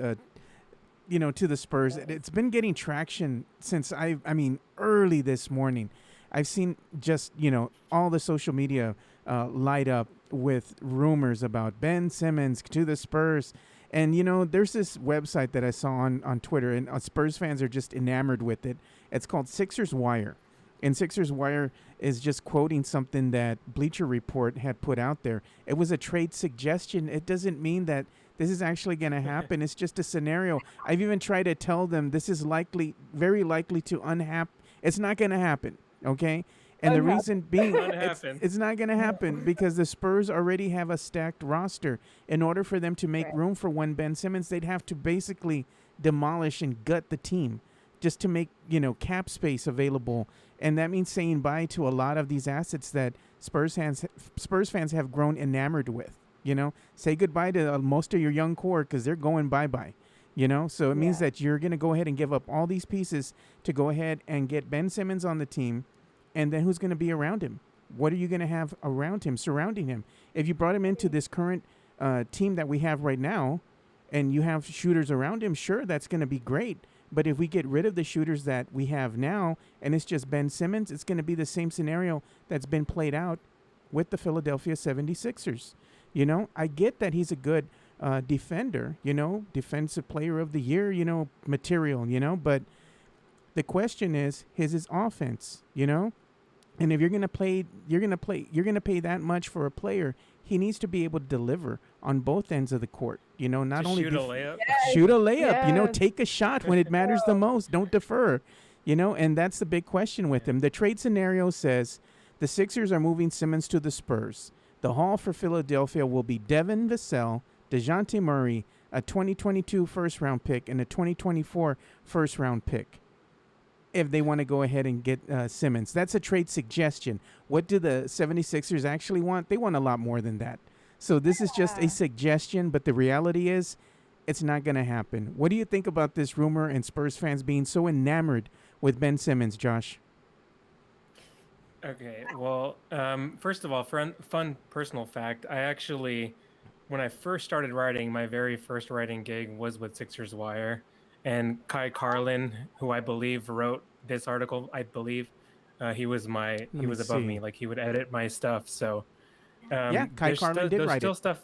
To the Spurs. It's been getting traction since early this morning. I've seen just, all the social media light up with rumors about Ben Simmons to the Spurs. And, there's this website that I saw on Twitter, and Spurs fans are just enamored with it. It's called Sixers Wire. And Sixers Wire is just quoting something that Bleacher Report had put out there. It was a trade suggestion. It doesn't mean that this is actually going to happen. It's just a scenario. I've even tried to tell them this is very likely to It's not going to happen, okay? And the reason being, it's not going to happen because the Spurs already have a stacked roster. In order for them to make room for one Ben Simmons, they'd have to basically demolish and gut the team just to make, cap space available. And that means saying bye to a lot of these assets that Spurs fans have grown enamored with. Say goodbye to most of your young core because they're going bye-bye, So it means that you're going to go ahead and give up all these pieces to go ahead and get Ben Simmons on the team. And then who's going to be around him? What are you going to have around him, surrounding him? If you brought him into this current team that we have right now and you have shooters around him, sure, that's going to be great. But if we get rid of the shooters that we have now and it's just Ben Simmons, it's going to be the same scenario that's been played out with the Philadelphia 76ers. I get that he's a good defender, defensive player of the year, material, but The question is his offense, you know? And if you're gonna pay that much for a player, he needs to be able to deliver on both ends of the court. You know, not Just only shoot a layup. shoot a layup, you know, Yes. take a shot when it matters the most. Don't defer. You know, and that's the big question with him. The trade scenario says the Sixers are moving Simmons to the Spurs. The haul for Philadelphia will be Devin Vassell, DeJounte Murray, a 2022 first round pick, and a 2024 first round pick. If they want to go ahead and get Simmons. That's a trade suggestion. What do the 76ers actually want? They want a lot more than that. So this is just a suggestion, but the reality is it's not going to happen. What do you think about this rumor and Spurs fans being so enamored with Ben Simmons, Josh? Okay, well, first of all, fun personal fact. I actually, when I first started writing, my very first writing gig was with Sixers Wire. And Kai Carlin, who I believe wrote this article, I believe, he was above me. Like he would edit my stuff. So Yeah, Kai Carlin did there's write still it. stuff.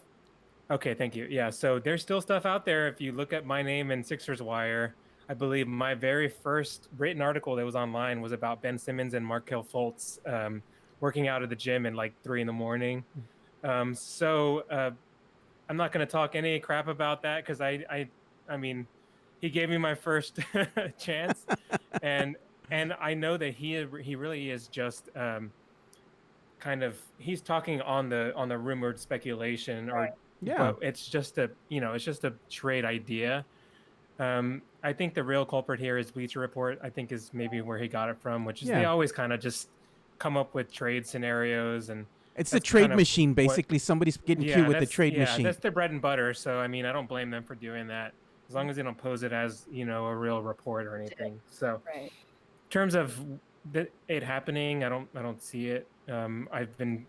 Okay, thank you. Yeah, so there's still stuff out there. If you look at my name in Sixers Wire, I believe my very first written article that was online was about Ben Simmons and Markelle Fultz working out at the gym at like 3 a.m. I'm not going to talk any crap about that because I mean, he gave me my first chance, and I know that he really is just kind of he's talking on the rumored speculation or Yeah. but it's just a trade idea. I think the real culprit here is Bleacher Report. I think is maybe where he got it from, which is they always kind of just come up with trade scenarios and It's the that's trade kind of machine, what basically. Somebody's getting cute with the trade machine. that's their bread and butter. So I mean, I don't blame them for doing that as long as they don't pose it as a real report or anything. So Right. in terms of it happening, I don't see it. I've been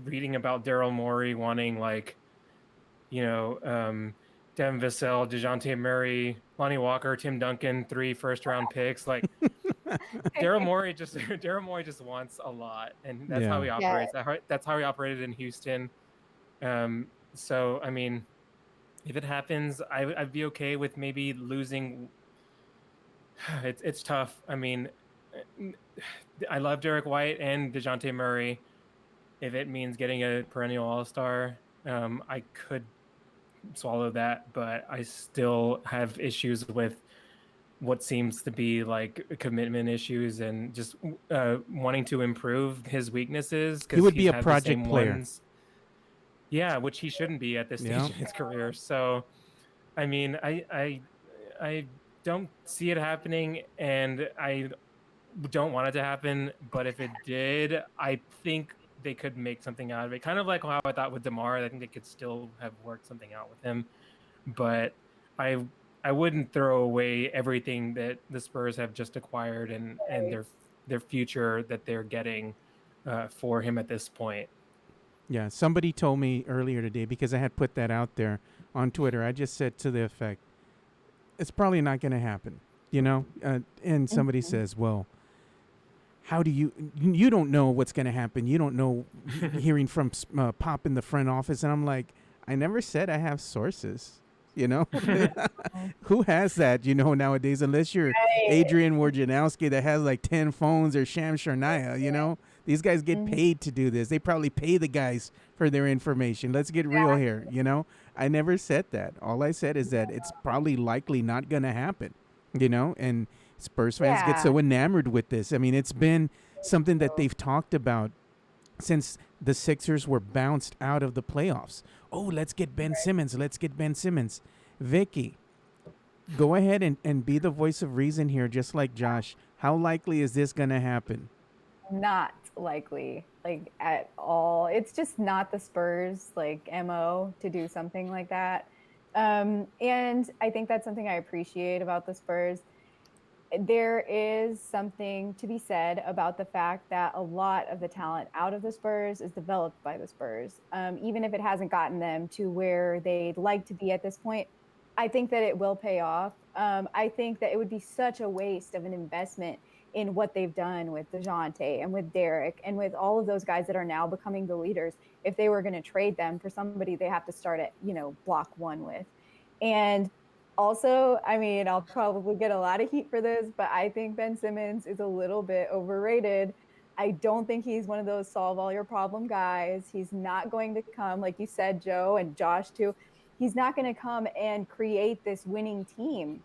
reading about Daryl Morey wanting like Devin Vassell, DeJounte Murray, Lonnie Walker, Tim Duncan, 3 first-round picks. Like Daryl Morey just wants a lot, and that's how he Yeah. operates. That's how he operated in Houston. So I mean, if it happens, I'd be okay with maybe losing. It's tough. I mean, I love Derek White and DeJounte Murray. If it means getting a perennial All-Star, I could swallow that, but I still have issues with what seems to be like commitment issues and just wanting to improve his weaknesses He because would he's be a had the project same player. ones. Yeah, which he shouldn't be at this stage Yeah. in his career. So, I mean, I don't see it happening, and I don't want it to happen. But if it did, I think they could make something out of it. Kind of like how I thought with DeMar. I think they could still have worked something out with him. But I wouldn't throw away everything that the Spurs have just acquired and their future that they're getting for him at this point. Yeah, somebody told me earlier today because I had put that out there on Twitter. I just said to the effect, it's probably not going to happen, you know? And somebody says, well, how do you don't know what's going to happen. You don't know hearing from Pop in the front office. And I'm like, I never said I have sources, you know? Who has that, nowadays, unless you're Adrian Wojnarowski that has like 10 phones or Sham Sharniah, you know? These guys get paid to do this. They probably pay the guys for their information. Let's get real here, you know? I never said that. All I said is that it's probably likely not going to happen, you know? And Spurs fans get so enamored with this. I mean, it's been something that they've talked about since the Sixers were bounced out of the playoffs. Oh, let's get Ben Simmons. Let's get Ben Simmons. Vickie, go ahead and be the voice of reason here, just like Josh. How likely is this going to happen? Not likely, like at all. It's just not the Spurs like MO to do something like that. And I think that's something I appreciate about the Spurs. There is something to be said about the fact that a lot of the talent out of the Spurs is developed by the Spurs. Even if it hasn't gotten them to where they'd like to be at this point, I think that it will pay off. I think that it would be such a waste of an investment in what they've done with DeJounte and with Derek and with all of those guys that are now becoming the leaders. If they were going to trade them for somebody they have to start at, block one with. And Also, I mean, I'll probably get a lot of heat for this, but I think Ben Simmons is a little bit overrated. I don't think he's one of those solve all your problem guys. He's not going to come, like you said, Joe and Josh too. He's not going to come and create this winning team.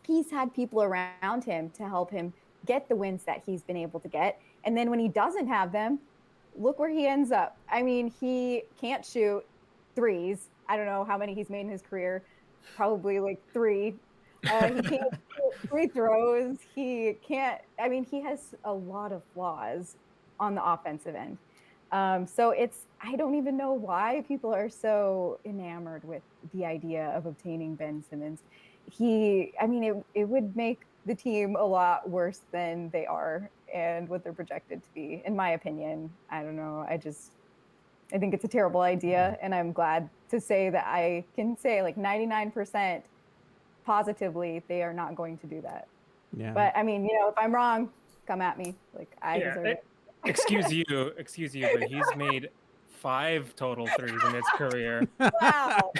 He's had people around him to help him get the wins that he's been able to get. And then when he doesn't have them, look where he ends up. I mean, he can't shoot threes. I don't know how many he's made in his career, probably like three. He can't shoot free throws. He can't, I mean, he has a lot of flaws on the offensive end. So I don't even know why people are so enamored with the idea of obtaining Ben Simmons. It would make the team a lot worse than they are and what they're projected to be, in my opinion. I don't know. I think it's a terrible idea. And I'm glad to say that I can say like 99% positively, they are not going to do that. Yeah. But I mean, if I'm wrong, come at me. Like I deserve it. Excuse you, but he's made 5 total threes in his career. Wow.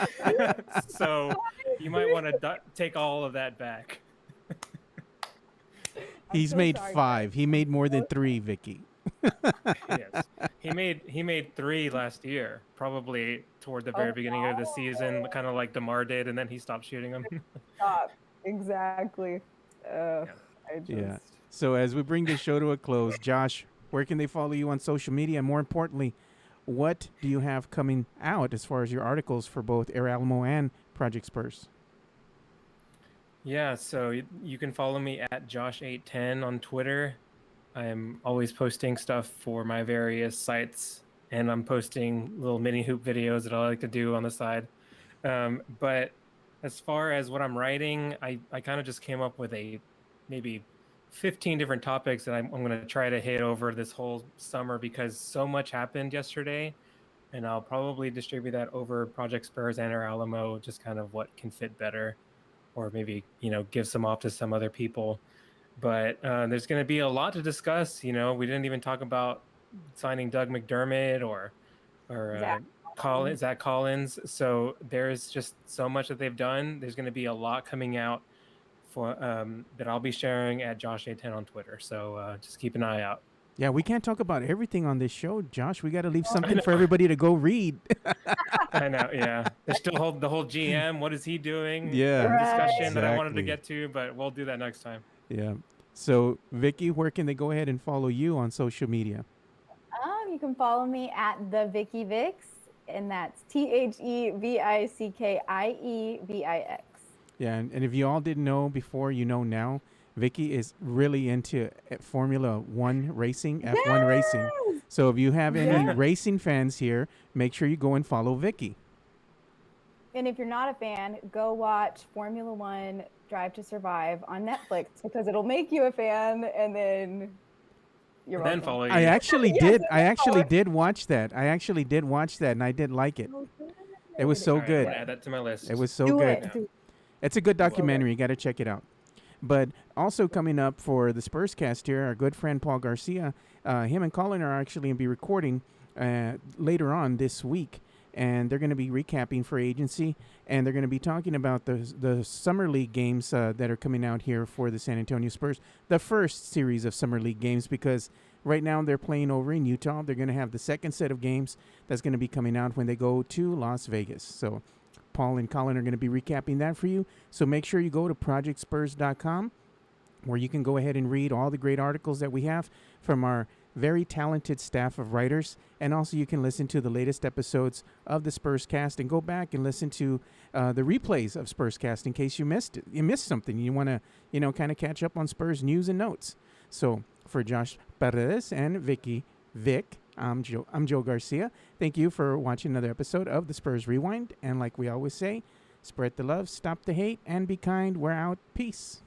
So you might want to take all of that back. He's made 5. He made more than 3, Vickie. Yes, he made 3 last year, probably toward the very beginning of the season, kind of like DeMar did, and then he stopped shooting them. Stop. Exactly. Yeah. So as we bring this show to a close, Josh, where can they follow you on social media? And more importantly, what do you have coming out as far as your articles for both Air Alamo and Project Spurs? Yeah, so you can follow me at Josh810 on Twitter. I'm always posting stuff for my various sites, and I'm posting little mini hoop videos that I like to do on the side. But as far as what I'm writing, I kind of just came up with maybe 15 different topics that I'm going to try to hit over this whole summer because so much happened yesterday, and I'll probably distribute that over Project Spurs and Air Alamo, just kind of what can fit better, or maybe, give some off to some other people. But there's going to be a lot to discuss. We didn't even talk about signing Doug McDermott or Zach Collins. So there's just so much that they've done. There's going to be a lot coming out for that I'll be sharing at Josh810 on Twitter. So just keep an eye out. Yeah, we can't talk about everything on this show, Josh. We got to leave something for everybody to go read. I know, yeah. There's still the whole GM. What is he doing? Yeah, discussion that I wanted to get to, but we'll do that next time. Yeah. So, Vickie, where can they go ahead and follow you on social media? You can follow me at the Vickie Vix, and that's TheVickievix. Yeah, and if you all didn't know before, you know now. Vickie is really into Formula One racing, F1 racing. So if you have any racing fans here, make sure you go and follow Vickie. And if you're not a fan, go watch Formula One Drive to Survive on Netflix because it'll make you a fan, and then you're welcome. Then follow you. I actually did watch that. And I did like it. It was so good. Add that to my list. It was so good. It's a good documentary. You got to check it out. But also coming up for the Spurs cast here, our good friend Paul Garcia, him and Colin are actually going to be recording later on this week. And they're going to be recapping free agency. And they're going to be talking about the Summer League games that are coming out here for the San Antonio Spurs. The first series of Summer League games, because right now they're playing over in Utah. They're going to have the second set of games that's going to be coming out when they go to Las Vegas. So Paul and Colin are going to be recapping that for you. So make sure you go to projectspurs.com where you can go ahead and read all the great articles that we have from our very talented staff of writers. And also you can listen to the latest episodes of the Spurs cast and go back and listen to the replays of Spurs cast in case you missed it. You missed something. You want to, kind of catch up on Spurs news and notes. So for Josh Paredes and Vickie Vic, I'm Joe Garcia. Thank you for watching another episode of the Spurs Rewind. And like we always say, spread the love, stop the hate, and be kind. We're out. Peace.